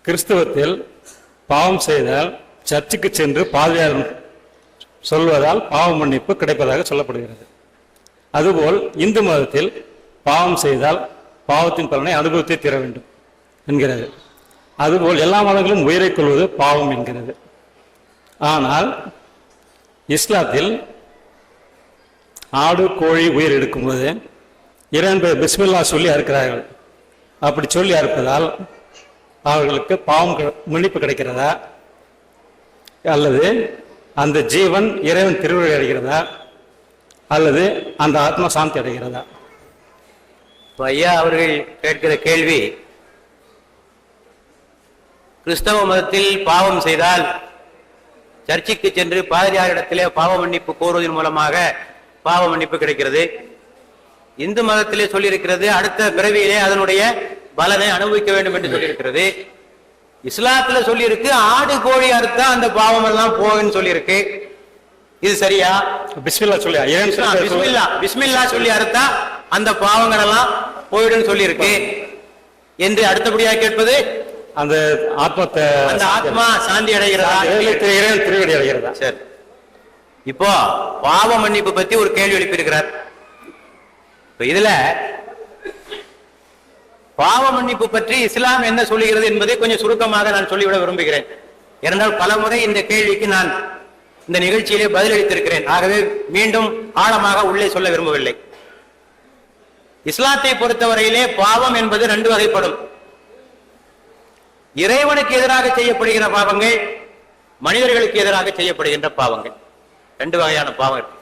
கிறிஸ்தவத்தில் பாவம் செய்தால் சர்ச்சுக்கு சென்று பாதியார் சொல்வதால் பாவ மன்னிப்பு கிடைப்பதாக சொல்லப்படுகிறது. அதுபோல் இந்து மதத்தில் பாவம் செய்தால் பாவத்தின் பலனை அனுபவித்தே தீர வேண்டும் என்கிறது. அதுபோல் எல்லா மதங்களும் உயிரை கொள்வது பாவம் என்கிறது. ஆனால் இஸ்லாத்தில் ஆடு கோழி உயிர் எடுக்கும்போது இரண்டு பிஸ்மில்லா சொல்லி அறுக்கிறார்கள். அப்படி சொல்லி அறுப்பதால் அவர்களுக்கு பாவம் மன்னிப்பு கிடைக்கிறதா, அல்லது அந்த ஜீவன் இறைவன் திருவிழை அடைகிறதா, அல்லது அந்த ஆத்மா சாந்தி அடைகிறதா? ஐயா அவர்கள் கேட்கிற கேள்வி, கிறிஸ்தவ மதத்தில் பாவம் செய்தால் சர்ச்சுக்கு சென்று பாதிரியாரிடத்திலே பாவ மன்னிப்பு கோருவதன் மூலமாக பாவ மன்னிப்பு கிடைக்கிறது. இந்து மதத்திலே சொல்லியிருக்கிறது அடுத்த பிறவியிலே அதனுடைய பலனை அனுபவிக்க வேண்டும் என்று சொல்லியிருக்கிறது. இஸ்லாத்துல சொல்லியிருக்கு ஆடு கோழி அறுத்தா அந்த பாவம் எல்லாம் போகுன்னு சொல்லியிருக்கு. இது சரியா? பிஸ்மில்லா சொல்லி பிஸ்மில்லா சொல்லி அறுத்தா அந்த பாவங்கள் எல்லாம் போயிடும் சொல்லியிருக்கு என்று அடுத்தபடியாக கேட்பது, அந்த ஆத்மா சாந்தி அடைகிறதா, திருவடி அடைகிறதா? சரி, இப்போ பாவ மன்னிப்பு பத்தி ஒரு கேள்வி எழுப்பியிருக்கிறார். இதுல பாவ மன்னிப்பு பற்றி இஸ்லாம் என்ன சொல்லுகிறது என்பதை கொஞ்சம் சுருக்கமாக நான் சொல்லிவிட விரும்புகிறேன். ஏனென்றால் பல முறை இந்த கேள்விக்கு நான் இந்த நிகழ்ச்சியிலே பதிலளித்திருக்கிறேன். ஆகவே மீண்டும் ஆழமாக உள்ளே சொல்ல விரும்பவில்லை. இஸ்லாத்தை பொறுத்தவரையிலே பாவம் என்பது ரெண்டு வகைப்படும். இறைவனுக்கு எதிராக செய்யப்படுகிற பாவங்கள், மனிதர்களுக்கு எதிராக செய்யப்படுகின்ற பாவங்கள். ரெண்டு வகையான பாவங்கள்.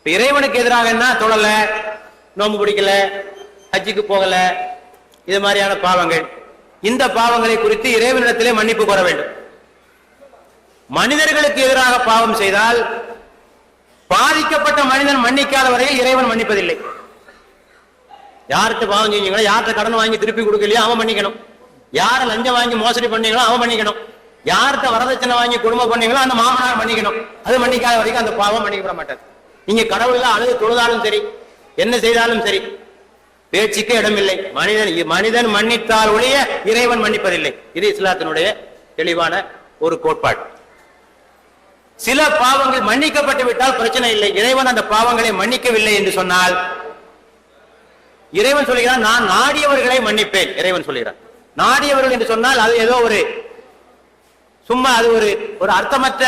இறைவனுக்கு எதிராக என்ன, தொழல, நோம்பு பிடிக்கல, ஹஜ்ஜுக்கு போகல, இது மாதிரியான பாவங்கள். இந்த பாவங்களை குறித்து இறைவனிடத்திலே மன்னிப்பு கோர வேண்டும். மனிதர்களுக்கு எதிராக பாவம் செய்தால் பாதிக்கப்பட்ட மனிதன் மன்னிக்காத வரையில் இறைவன் மன்னிப்பதில்லை. யார்கிட்ட பாவம் செஞ்சீங்களோ, யார்கிட்ட கடன் வாங்கி திருப்பி கொடுக்கலையோ அவன் மன்னிக்கணும். யார லஞ்சம் வாங்கி மோசடி பண்ணீங்களோ அவன் மன்னிக்கணும். யார்கிட்ட வரதட்சணை வாங்கி குடும்பம் பண்ணீங்களோ அந்த மாமனார் மன்னிக்கணும். அது மன்னிக்காத வரைக்கும் அந்த பாவம் மன்னிக்கப்பட மாட்டார். நீங்க கடவுள் அழுது தொழுதாலும் சரி, என்ன செய்தாலும் சரி, பேச்சுக்கு இடமில்லை. மனிதன் மன்னித்தால் ஒழிய இறைவன் மன்னிப்பதில்லை. இது இஸ்லாத்தினுடைய தெளிவான ஒரு கோட்பாடு. சில பாவங்கள் மன்னிக்கப்பட்டு விட்டால் பிரச்சனை இல்லை. இறைவன் அந்த பாவங்களை மன்னிக்கவில்லை என்று சொன்னால் இறைவன் சொல்லுகிறான், நான் நாடியவர்களை மன்னிப்பேன். இறைவன் சொல்லுகிறான். நாடியவர்கள் என்று சொன்னால் அது ஏதோ ஒரு சும்மா அது ஒரு அர்த்தமற்ற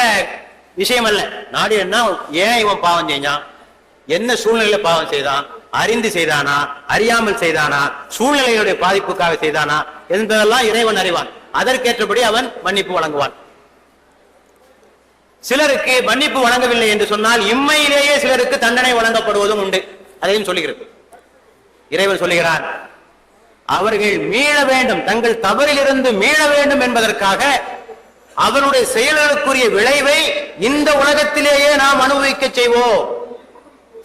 விஷயம் அல்ல. நாடியன்னா ஏன் இவன் பாவம் செஞ்சான், என்ன சூழ்நிலையில பாவம் செய்தான், அறிந்து செய்தானா, அறியாமல் செய்தானா, சூழ்நிலையுடைய பாதிப்புக்காக செய்தானா என்பதெல்லாம் இறைவன் அறிவான். அதற்கேற்றபடி அவன் மன்னிப்பு வழங்குவான். சிலருக்கு மன்னிப்பு வழங்கவில்லை என்று சொன்னால் இம்மையிலேயே சிலருக்கு தண்டனை வழங்கப்படுவதும் உண்டு. அதையும் சொல்லுகிறது. இறைவன் சொல்லுகிறான், அவர்கள் மீள வேண்டும், தங்கள் தவறிலிருந்து மீள வேண்டும் என்பதற்காக அவனுடைய செயல்களுக்குரிய விளைவை இந்த உலகத்திலேயே நாம் அனுபவிக்க செய்வோம்.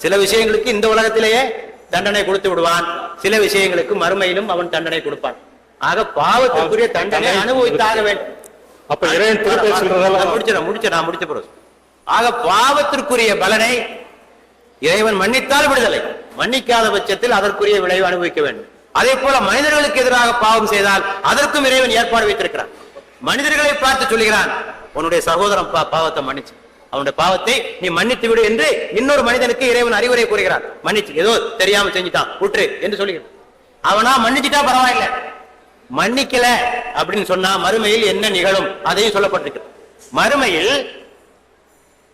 சில விஷயங்களுக்கு இந்த உலகத்திலேயே தண்டனை கொடுத்து விடுவான், சில விஷயங்களுக்கு மறுமையிலும் அவன் தண்டனை கொடுப்பான். ஆக பாவத்திற்குரிய தண்டனை அனுபவித்தாக வேண்டும். அப்ப இறைவன் முடிச்ச பிறகு ஆக பாவத்திற்குரிய பலனை இறைவன் மன்னித்தால் விடுதலை, மன்னிக்காத பட்சத்தில் அதற்குரிய விளைவு அனுபவிக்க வேண்டும். அதே போல மனிதர்களுக்கு எதிராக பாவம் செய்தால் அதற்கும் இறைவன் ஏற்பாடு வைத்திருக்கிறான். மனிதர்களை பார்த்து சொல்லுகிறான், உன்னுடைய சகோதரன் பாவத்தை மன்னிச்சு, அவனுடைய பாவத்தை நீ மன்னித்து விடு என்று இன்னொரு மனிதனுக்கு இறைவன் அறிவுரை கூறுகிறான். மன்னிச்சு, ஏதோ தெரியாம செஞ்சுட்டான் விட்டுரு என்று சொல்லுகிறான். அவனா மன்னிச்சுட்டா பரவாயில்ல, மன்னிக்கல அப்படின்னு சொன்னா மறுமையில் என்ன நிகழும் அதையும் சொல்லப்பட்டிருக்கிறது. மறுமையில்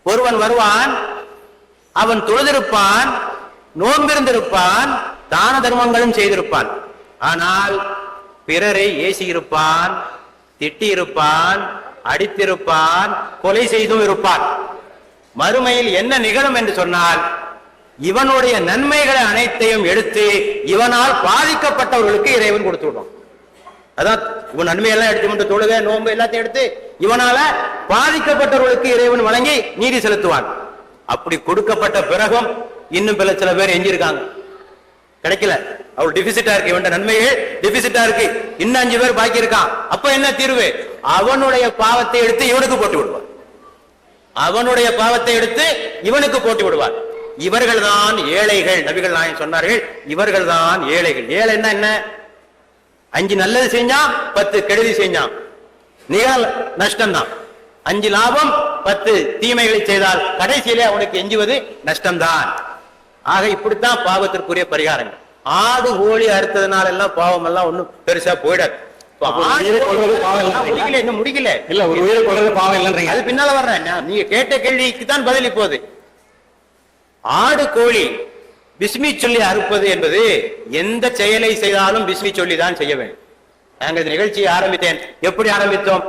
ஒருவன் வருவான், அவன் தொழுதிருப்பான், நோன்பிருந்திருப்பான், தான தர்மங்களும் செய்திருப்பான். ஆனால் பிறரை ஏசியிருப்பான், திட்டியிருப்பான், அடித்திருப்பான், கொலை செய்தும் இருப்பான். மறுமையில் என்ன நிகழும் என்று சொன்னால் இவனுடைய நன்மைகளை அனைத்தையும் எடுத்து இவனால் பாதிக்கப்பட்டவர்களுக்கு இறைவன் கொடுத்து விடுவான். அதான் இவன் நன்மையெல்லாம் எடுத்து தொழுகை நோன்பு எல்லாத்தையும் எடுத்து இவனால பாதிக்கப்பட்டவர்களுக்கு இறைவன் வழங்கி நீதி செலுத்துவான். அப்படி கொடுக்கப்பட்ட பிறகும் இன்னும் சில பேர் எஞ்சிருக்காங்க, கிடைக்கல, அவள் டிபிசிட்டா இருக்கு, இவன் நன்மைகள் டிபிசிட்டா இருக்கு, இன்னும் 5 பேர் பாக்கி இருக்கான். அப்ப என்ன தீர்வு? அவனுடைய பாவத்தை எடுத்து இவனுக்கு போட்டு விடுவான், அவனுடைய பாவத்தை எடுத்து இவனுக்கு போட்டு விடுவான். இவர்கள் தான் ஏழைகள். நபிகள் நாயகம் சொன்னார்கள், இவர்கள் தான் ஏழைகள். ஏழைன்னா என்ன? 5 நல்லது செஞ்சான், 10 கெடுதி செஞ்சான், நிகழ் நஷ்டம்தான். 5 லாபம், 10 தீமைகளை செய்தால் கடைசியிலே அவனுக்கு எஞ்சுவது நஷ்டம்தான். ஆக இப்படித்தான் பாவத்திற்குரிய பரிகாரங்கள். ஆடு கோழி அறுத்ததுனால எல்லாம் பாவம் எல்லாம் ஒண்ணும் பெருசா போயிடாது. இன்னும் முடிக்கல. இல்ல, ஒரு உயிரை கொள்றது பாவம் இல்லைன்றீங்க. அது பின்னால வர்றேன். நீங்க கேட்ட கேள்விக்கு தான் பதில் இப்போது. ஆடு கோழி பிஸ்மி சொல்லி அறுப்பது என்பது எந்த செயலை செய்தாலும் பிஸ்மி சொல்லி தான் செய்ய வேண்டும். நாங்கள் இந்த நிகழ்ச்சியை ஆரம்பித்தேன். எப்படி ஆரம்பித்தோம்?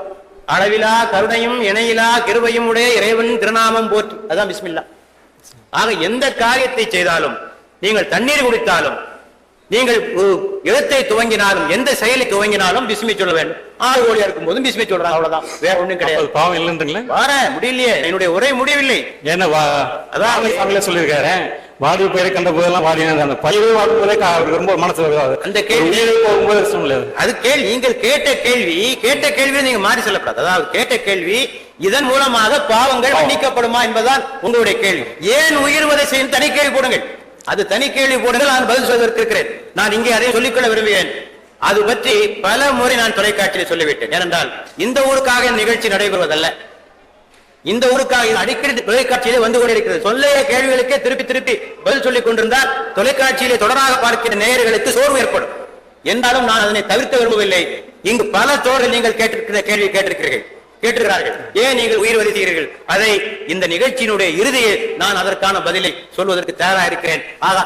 அளவிலா கருணையும் இணையிலா கிருபையும் உடைய இறைவன் திருநாமம் போற்று. அதான் பிஸ்மில்லா. ஆக எந்த காரியத்தை செய்தாலும், நீங்கள் தண்ணீர் குடித்தாலும், நீங்கள் எழுத்தை துவங்கினாலும், எந்த செயலை துவங்கினாலும் பிஸ்மி சொல்ல வேண்டும். ஆறு கோழியா இருக்கும் போதும் பிஸ்மி சொல்றாங்க, அவ்வளவுதான், வேற ஒண்ணும் கிடையாது. பாவம் இல்லைன்றீங்களா? வர முடியலையே, என்னுடைய உரை முடியவில்லை. ஏன்னா அதான் சொல்லியிருக்காரு, வாடி பயிரை கண்ட போதெல்லாம் வாடினது. அந்த பயிரை வாடும் போதே அவருக்கு ரொம்ப மனசு வருது. அந்த கேள்வி போகும்போது சொல்ல அது கேள்வி. நீங்கள் கேட்ட கேள்வி நீங்க மாறி சொல்லக்கூடாது. அதாவது கேட்ட கேள்வி, இதன் மூலமாக பாவங்கள் மன்னிக்கப்படுமா என்பதுதான் உங்களுடைய கேள்வி. ஏன் உயிர்வதை செய்யும் தனி கேள்வி போடுங்கள். அது தனி கேள்வி போடுங்கள், நான் பதில் சொல்வதற்கு இருக்கிறேன். நான் இங்கே அதை சொல்லிக்கொள்ள விரும்புகிறேன். அது பற்றி பல முறை நான் தொலைக்காட்சியில் சொல்லிவிட்டேன். ஏனென்றால் இந்த ஊருக்காக நிகழ்ச்சி நடைபெறுவதல்ல, இந்த ஊருக்காக அடிக்கடி தொலைக்காட்சியிலே வந்து கொண்டிருக்கிறது. சொல்ல கேள்விகளுக்கே திருப்பி திருப்பி பதில் சொல்லிக் கொண்டிருந்தால் தொலைக்காட்சியிலே தொடராக பார்க்கிற நேயர்களுக்கு சோர்வு ஏற்படும். என்றாலும் நான் அதனை தவிர்க்க விரும்பவில்லை. இங்கு பல தோழர்கள் நீங்கள் கேட்டிருக்கிற கேள்வி கேட்டிருக்கிறார்கள், ஏன் நீங்கள் உயிர்வதை செய்கிறீர்கள்? அதை இந்த நிகழ்ச்சியினுடைய இறுதியில் நான் அதற்கான பதிலை சொல்வதற்கு தயாராக இருக்கிறேன். ஆக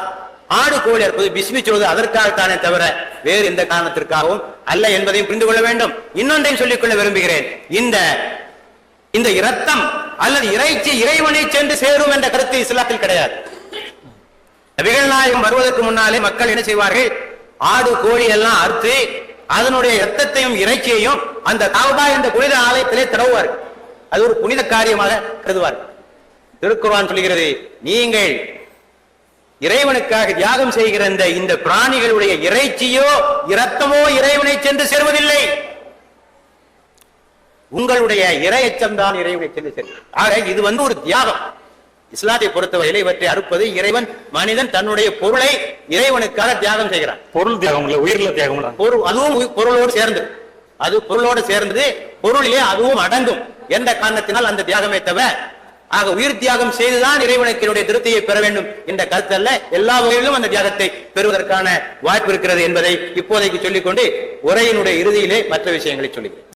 ஆடு கோழி இருப்பது பிஸ்மி சொல்வது அதற்காகத்தானே தவிர வேறு எந்த காரணத்திற்காகவும் அல்ல என்பதையும் புரிந்து கொள்ள வேண்டும். இன்னொன்றையும் சொல்லிக்கொள்ள விரும்புகிறேன். இந்த இரத்தம் அல்லது இறைச்சி இறைவனை சென்று சேரும் என்ற கருத்து இஸ்லாத்தில் கிடையாது. நபிகள் நாயகம் வருவதற்கு முன்னாலே மக்கள் என்ன செய்வார்கள்? ஆடு கோழி எல்லாம் அறுத்து அதனுடைய இரத்தத்தையும் இறைச்சியையும் அந்த காபா என்ற புனித ஆலயத்திலே தடவுவார்கள். அது ஒரு புனித காரியமாக கருதுவார்கள். திருக்குர்ஆன் சொல்கிறது, நீங்கள் இறைவனுக்காக தியாகம் செய்கிற இந்த பிராணிகளுடைய இறைச்சியோ இரத்தமோ இறைவனை சென்று சேருவதில்லை. உங்களுடைய இறையச்சம் தான் இறைவனை சென்று சேரும். ஆக இது ஒரு தியாகம். இஸ்லாத்தை பொறுத்தவரையில் இவற்றை அறுப்பது இறைவன், மனிதன் தன்னுடைய பொருளை இறைவனுக்காக தியாகம் செய்கிறான். பொருள் தியாகம் இல்ல, உயிரில தியாகம். அதுவும் பொருளோடு சேர்ந்து, அது பொருளோடு சேர்ந்து பொருளிலே அதுவும் அடங்கும் என்ற காரணத்தினால் அந்த தியாகமே தவிர, ஆக உயிர் தியாகம் செய்துதான் இறைவனுக்கு என்னுடைய திருப்தியை பெற வேண்டும் என்ற கருத்து அல்ல. எல்லா வகையிலும் அந்த தியாகத்தை பெறுவதற்கான வாய்ப்பு இருக்கிறது என்பதை இப்போதைக்கு சொல்லிக்கொண்டு உரையினுடைய இறுதியிலே மற்ற விஷயங்களை சொல்லுகிறேன்.